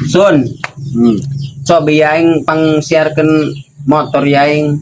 Sun, Hmm. coba yaing pang siarkan motor yaing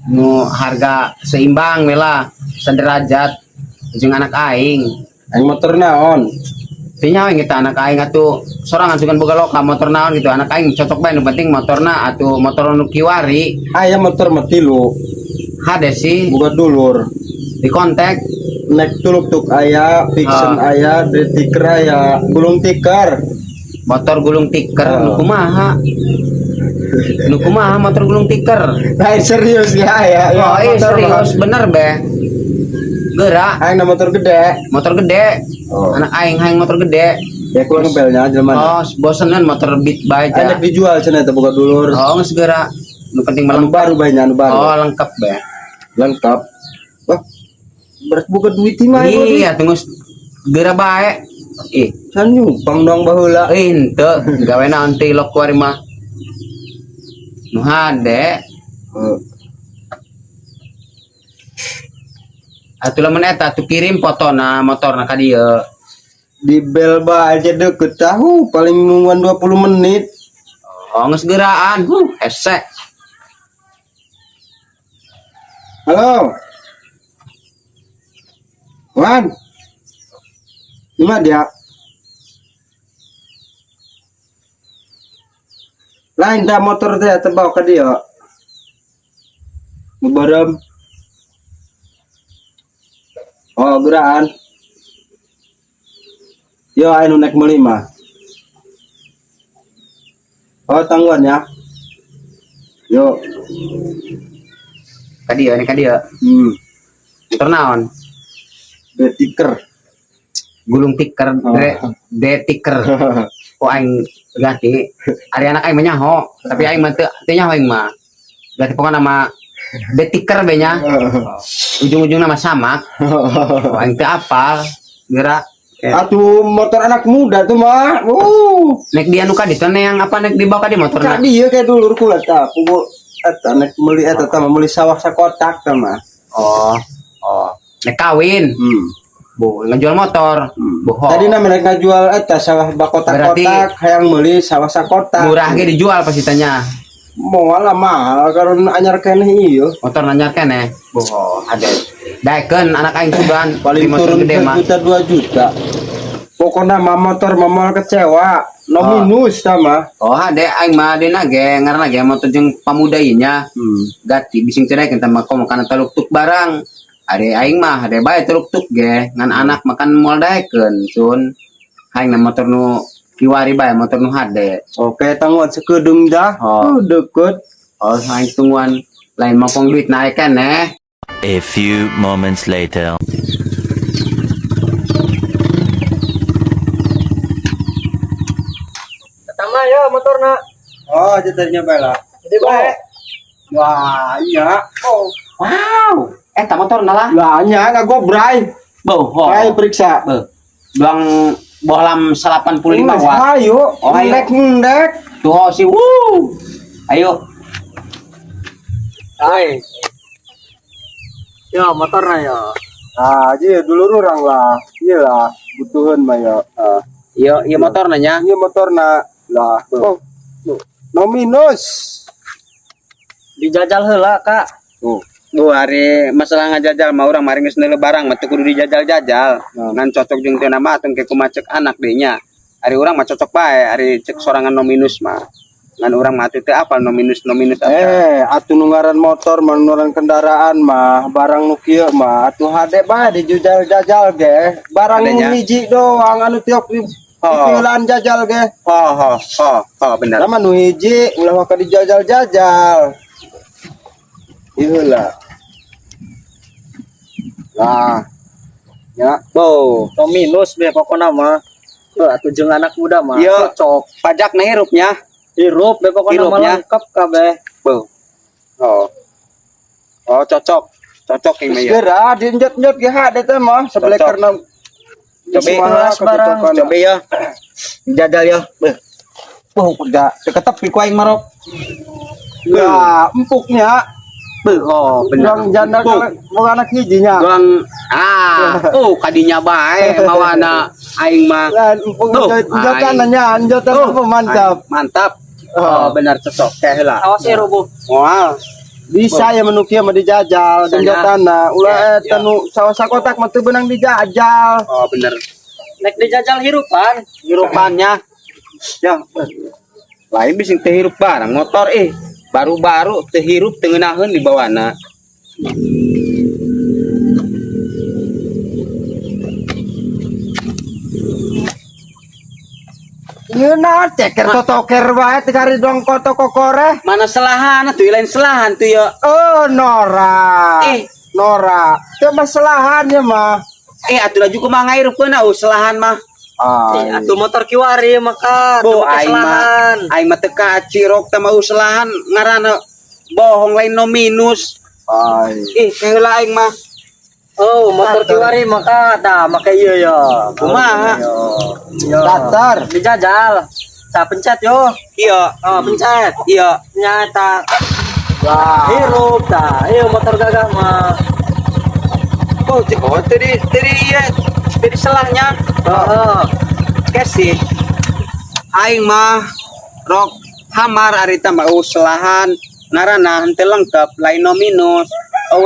nu harga seimbang mela sederajat jeung anak aing. Aing motor naon? Tinya aing kita anak aing atuh sorangan sugan boga loka motor naon gitu anak aing cocok bae nu penting motorna atuh motor nu kiwari. Aya motor mah tilu, Hade sih buka dulur. di kontak Nek tuluk-tuk aya, fiction aya, detiker aya, gulung tikar. motor gulung tikar nu kumaha. Nu kumaha motor gulung tikar. Lain serius ya ya. Oh, motor serius mah. bener be. Gerak Aing na motor gede. motor gede. Oh. Anak aing motor gede. Ya kurang belnya jelema. Oh, bosenan motor beat bae Ada aja. dijual cenah teh buka dulur. Oh, geus geura. Nu penting Anu melengkap. baru banyak anu baru. Oh, lengkap be. Lengkap. Wah. Berat buka duit mah Iya, tunggu geura bae. Ih, can nyumpang dong baheula. henteu gawe naon teh lok kuari mah. Nu hade atuh lamun eta atuh kirim fotona motorna ka dieu. Di bel bae aja deket tahu paling nungguan 20 menit. Oh, geus geuraan. Hese. Halo. Wan. Gimana dia? Lain dah motor teh terbawa ke dia. Ngebarem. Oh, geraan. Yo, anu naik melima. Oh, tangguhan ya. Yo. Ka dieu nih ka dieu. Motor naon? Betiker. Gulung tikar de tikar. Kok aing ganti ari anak aing mah nyaho tapi aing mah teu nyaho aing mah berarti pokokna nama de tikar be nya ujung-ujungna mah sama aing teu apal geura Atuh motor anak muda tuh mah. nek dia nu ka ditu yang apa nek dibawa ka di motorna Kak dia kayak dulur kula tah. Pukul eta nek meuli eta tah meuli sawah sakotak tah mah. oh nek kawin bu ngejual motor bohong Tadi na mereka jual eta sawah bakotak-kotak hayang meuli sawah sakotak. murah ge dijual pasti tanya Moal lah mahal karena anyar keneh ieu. motor nanyar keneh bohong ada daekeun anak aing sugan Paling di motor turun gede mah juta 2 juta. Pokoknya mah motor mamol kecewa. No minus tah mah. oh ade aing mah dena ge ngaranna ge motor jeung pamuda ieu nya gati bising cerai kita makan makanan teluk tuk barang ade aing mah ade bae teluk tuk ge ngan anak makan moal daekeun sun aing na motor nu kiwari bae motor nu hade Oke, tangguhan sekedung dah. Oh. Deket. oh aing tungguan lain mapong duit naik keneh A few moments later. Pertama ya motorna. Oh, jadinya bela. Jadi bae. Wah, iya. Oh. wow eta motor lah Lah nya ngagobray. bohong Hai periksa. Bang bohlam 85 Mas, watt ayo. Oh, ayo. Ndek. tuh oh, si ayo Hai. Ya motorna ya. Ah, jadi dulu orang lah. Iya lah, butuhan mah ya. iya motor nanya Iya motorna lah. Oh. No minus. Dijajal heula, Kak. Tuh. Bu hari masalah ngajajal mah urang mari geus neuleuh barang mah teu kudu dijajal-jajal. Ngan cocok jeung teu nama atuh ke kumacek anak deui nya. Ari urang mah cocok bae, ari cek sorangan no minus mah. Ngan urang mah teu apal no minus apa. Atuh nu ngaran motor mah ngaran kendaraan mah barang nu kieu mah atuh hade bae dijajal-jajal ge. Barang nu Hadenya. hiji doang anu tiok pikiran jajal ge. Bener. Nama nu hiji ulah maka dijajal-jajal. Iya lah. Nah. Ya, Bo, No minus be pokona mah. Atuh jeung anak muda mah. Iya. Cocok. pajak na hirupnya. Hirup be pokona mah Hirupnya. lengkap kabeh. Bo. Oh, cocok. Cocok yang mah ya. segera diinjot-injot ge hade teh mah sebelah Cocok. karena Coba Sebelas barang. Coba ya. Jajal ya. udah Ketep ku aing marok. ya empuknya Oh, bener. Orang janda Bu. kalau anak hijinya. Gong kadinya bae mawana aing mah. Lah, Tuh, jotannya, jotan apa mantap. Mantap. Oh. Benar cocok kayak lah. Awas ya Robo. Wow. Bisa ya menukia mah dijajal dan Bisa, jotana. Ulah Ya, tanu sawasa kotak mah teu benang dijajal. Oh, bener. Nek dijajal hirupan. Hirupannya ya lain bisa terhirup barang motor baru-baru terhirup tengenahan di bawahna. Ieu naon ceker totoker wae teu kari dong koto kokore. Mana selahan tuh lain selahan tuh ya. Oh, Nora. Eh. Nora. Teu masalahannya mah. Atuh laju kumaha ngairupkeun selahan mah. Atuh motor kiwari maka Bo teu aing mah kesalahan. aing mah teu kacirok teh mau selahan ngaranna bohong lain no minus. Ai. Kaheula aing mah. Oh, motor kiwari maka maka iya ya. Kumaha? Yo. Datar. Dijajal. Tak pencet yo. Iya, Oh, pencet. iya. Nyata. Wah. Hirup dah. Iya motor gagah mah. Tadi selahnya. Heeh. Kasih aing mah rok hamar ari teh mah selahan ngaranna henteu lengkap lain no minus.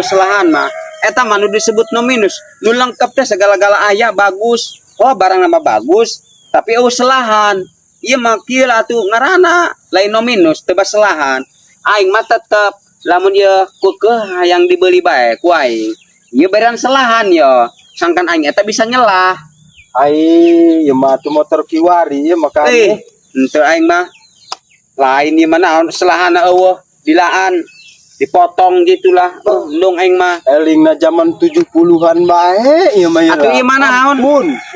Selahan mah eta mah nu disebut no minus nu lengkap teh segala-gala aya bagus. Barang nama bagus tapi selahan ieu mah kieu atuh ngaranna lain no minus teu baselahan. Aing mah tetep lamun ieu kukeuh hayang dibeli bae ku aing ieu berean selahan ya sangkan aing eta bisa nyelah. Ai, ya mah tuh motor kiwari ya makanya. Henteu aing mah lain ieu mah naon selahana eueuh dilaan dipotong gitulah. Endung aing mah Elingna zaman 70-an bae ya mah ya. atuh ieu mah naon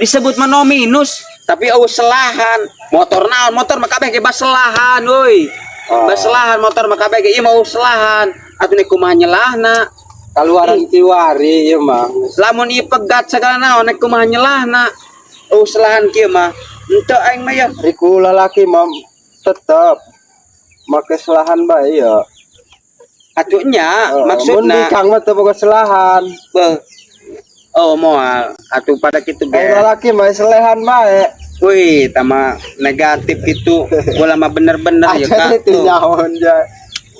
disebut mah no minus tapi eueuh selahan. Motor naon motor mah kabeh ge baselahan euy. Baselahan motor mah kabeh ge ieu mah selahan. Atuh nek kumaha nyelahna? Kaluaran kiwari ya mah. Lamun ieu pegat segala naon nek kumaha nyelahna? Selahan kieu mah henteu aing mah ya. Riku lalaki mah tetep make selahan bae ya. Atuh nya Mun maksudna bikang mah teu boga selahan. beuh. Moal atuh pada kitu Ai ge. lalaki mah selehan bae. Wih, tama negatif itu. Bola mah bener-bener ya Aja Kak. itu nyaon ja.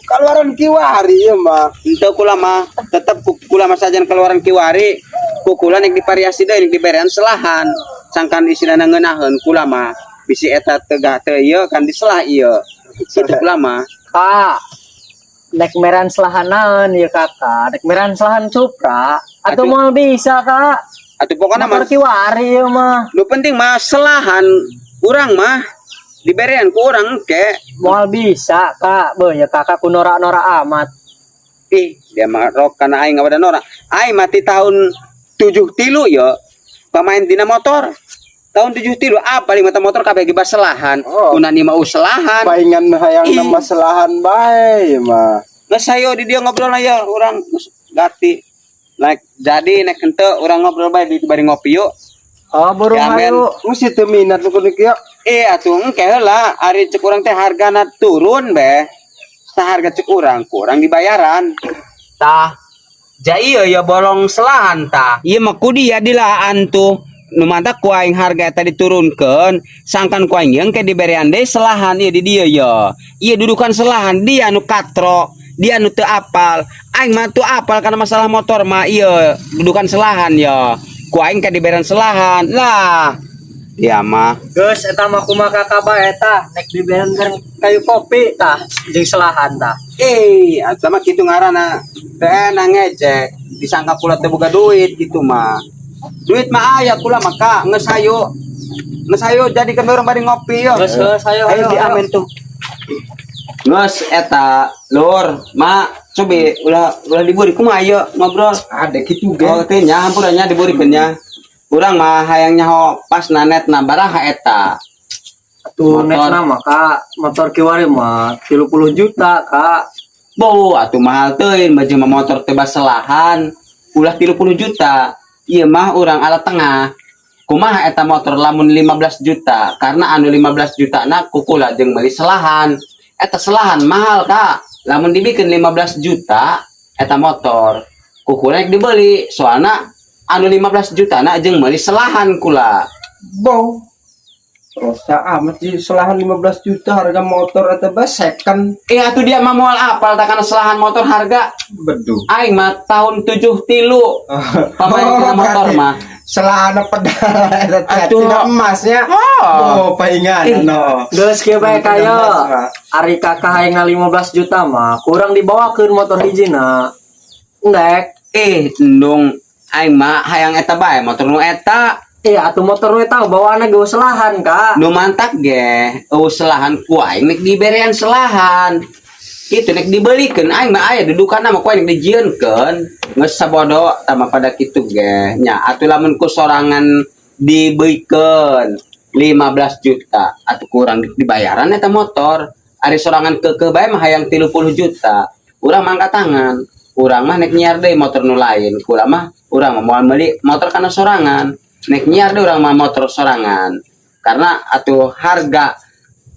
Kaluaran kiwari ya mah. Henteu kula mah tetep kula mah sajan keluaran kiwari. Kukula nek divariasi deui nek diberean selahan. Sangkan isina ngeunaheun kula mah bisi eta tegah teu ieu kan diselah ieu. Kitu kula mah. Kak. Nek meran selahan naon ya kakak. Nek meran selahan Supra. Atau Atuh. mau bisa kak. Atuh pokona mah Motor kiwari ya mah. nu penting mah selahan urang mah diberean ku urang engke. Mau bisa kak. Boh ya kakak ku norak-norak amat. Dia mah rok kana aing ngabada nora. Aing mati tahun 73 ya. Pamain dina motor. Tahun 73 apa di mata motor kabeh ge baselahan. Kunani mah uselahan. Paingan hayang Ih. nama selahan bae ya mah. Geus sayo di dia ngobrol aya urang gati. Jadi nek henteu urang ngobrol bae di bari ngopi yuk. Oh burung Ya, men. hayu. Mesti teu minat nu kudu kieu. Atuh engke heula ari cek urang teh hargana turun be. Saharga cek urang kurang dibayaran. Tah. Ja ieu ya bolong selahan tah. Ieu mah ku dia dilaan tuh. Nu mantap ku aing harga eta diturunkeun, sangkan ku aing engke diberean deui selahan ieu di dieu ya. Ieu dudukan selahan dia anu katro, dia anu teu apal. Aing mah teu apal karena masalah motor mah ieu dudukan selahan ya. Ku aing ke diberean selahan. Lah. Dia mah Geus eta mah kumaha kakak bae tah. Nek diberen kayu kopi tah jeung selahan tah. atuh mah kitu ngaranna teu enang ngecek. Disangka pula teu boga duit gitu mah. Duit mah aya kula maka geus hayu. Geus hayu jadikeun urang bari ngopi yo. Geus hayu. Ayo diamen tuh. Geus eta lur, mak cobi ulah diburi kumaha ieu ngobrol. Ada kitu ge. Oh teh nya hampurannya diburikeun nya. Urang mah hayang nyaho pas nanetna baraha eta. Tuh nek nama kak motor kiwari mah 30 juta kak. Bo atuh mahal teuing baju mah motor teh baselahan. Ulah 30 juta. Ieu mah urang ala tengah. Kumaha eta motor lamun 15 juta karena anu 15 juta na kukula jeung meuli selahan. Eta selahan mahal Kak. Lamun dibikin 15 juta eta motor kukulek dibeli soalnya anu 15 juta na jeung meuli selahan kula. Bong. Rosa amat sih selahan 15 juta harga motor atau second. Atuh dia mah moal apal tak kana selahan motor harga Bedu. aing mah tahun 73 pamain motor berarti mah Selahan pedal Atuh. tidak emasnya. Oh, paingan no. Geus kieu bae kayo. Ari kakak hayang 15 juta mah kurang dibawakeun motor hijina. Ndek. endung aing mah hayang eta bae motor nu eta Atuh motor we tau bawaana geus selahan, Kak. nu mantak ge selahan ku aing nek diberian selahan kitu nek dibelikeun aing mah aya dudukanna mah ku aing dijieunkeun geus sabodo tama pada kitu ge nya atuh lamun ku sorangan dibeuikeun 15 juta atuh kurang dibayaran eta motor ari sorangan ke bae mah hayang 30 juta urang mangkat tangan urang mah nek nyiar deui motor nu lain kula mah urang mah moal meuli motor kana sorangan nek nyiar deui urang mah motor sorangan karena atuh harga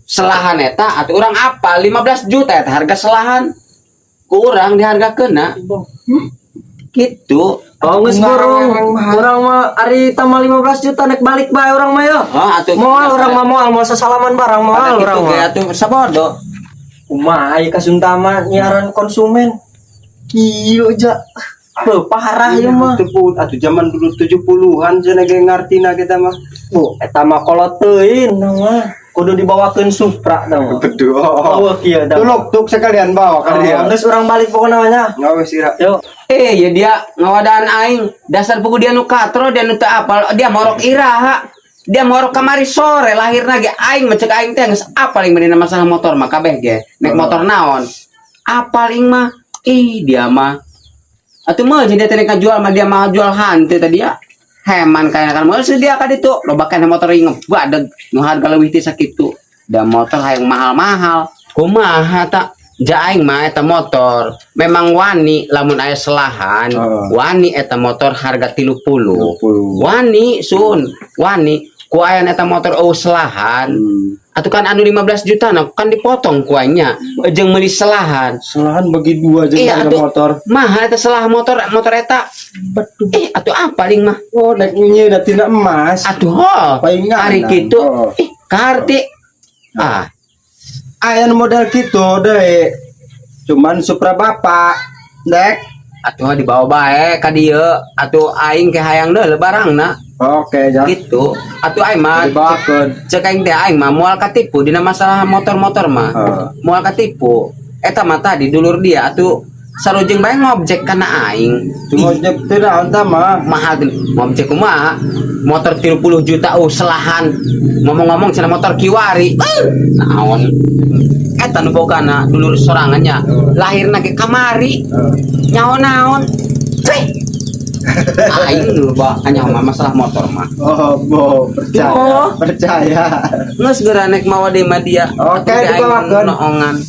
selahan eta atuh urang apa 15 juta eta harga selahan kurang dihargakeunna gitu. Oh geus burung. Urang mah ari tama 15 juta nek balik bae urang mah yo. Atuh Moal urang mah moal sasalaman barang moal pada urang kitu ge mah. atuh sabodo Kumaha aya kasuntama nyiaran konsumen. Kieu ja. Beuh parah ieu mah. Atuh zaman dulu 70-an cenah ge ngartina kita mah. Eta mah kolot teuin mah. Kudu dibawakeun Supra da mah. Bedu. Oh kieu da. Tuluk tuk sekalian bawa ka dia. Geus urang balik pokona nya. Ngawe sira. Yo. ya dia ngawadaan aing dasar pugu dia nu katro dia nu teu apal dia morok iraha dia morok kamari sore lahirna ge aing mah cek aing teh geus apal aing menina masalah motor mah kabeh ge nek motor naon apal aing mah dia mah atuh mah jadi teh nek jual mah dia mah jual hante tadi ya heman kaya kan mah sedia ka ditu loba kana motor aing badeg nu harga leuwih ti sakitu da motor hayang mahal-mahal kumaha ta ja aing mah eta motor memang wani lamun aya selahan wani eta motor harga 30 wani sun wani ku aya eta motor selahan atuh kan anu 15 juta nah kan dipotong ku anya jeung meuli selahan bagi dua jeung harga motor mahal eta selah motor eta atuh apa paling mah nek nyeun da tina emas atuh paingan hari kitu karti aya model gitu deh cuman Supra bapak dek atuh dibawa bae ka dieu atuh aing ke hayang deui barangna oke jah gitu atuh aing mah dibawakeun cek aing teh aing mah moal katipu dina masalah motor-motor mah moal katipu eta mah tadi dulur dia atuh sarojeng bae ngobjek kana aing ngojek teh naon tah mah mahal ngobjek kumaha motor 30 juta selahan ngomong-ngomong cenah motor kiwari naon eta nu bogana dulur sorangannya lahirna ge kamari nyaon-naon aing nu bakanya masalah motor mah percaya geus geura nek mawa di media oke dibawakeun noongan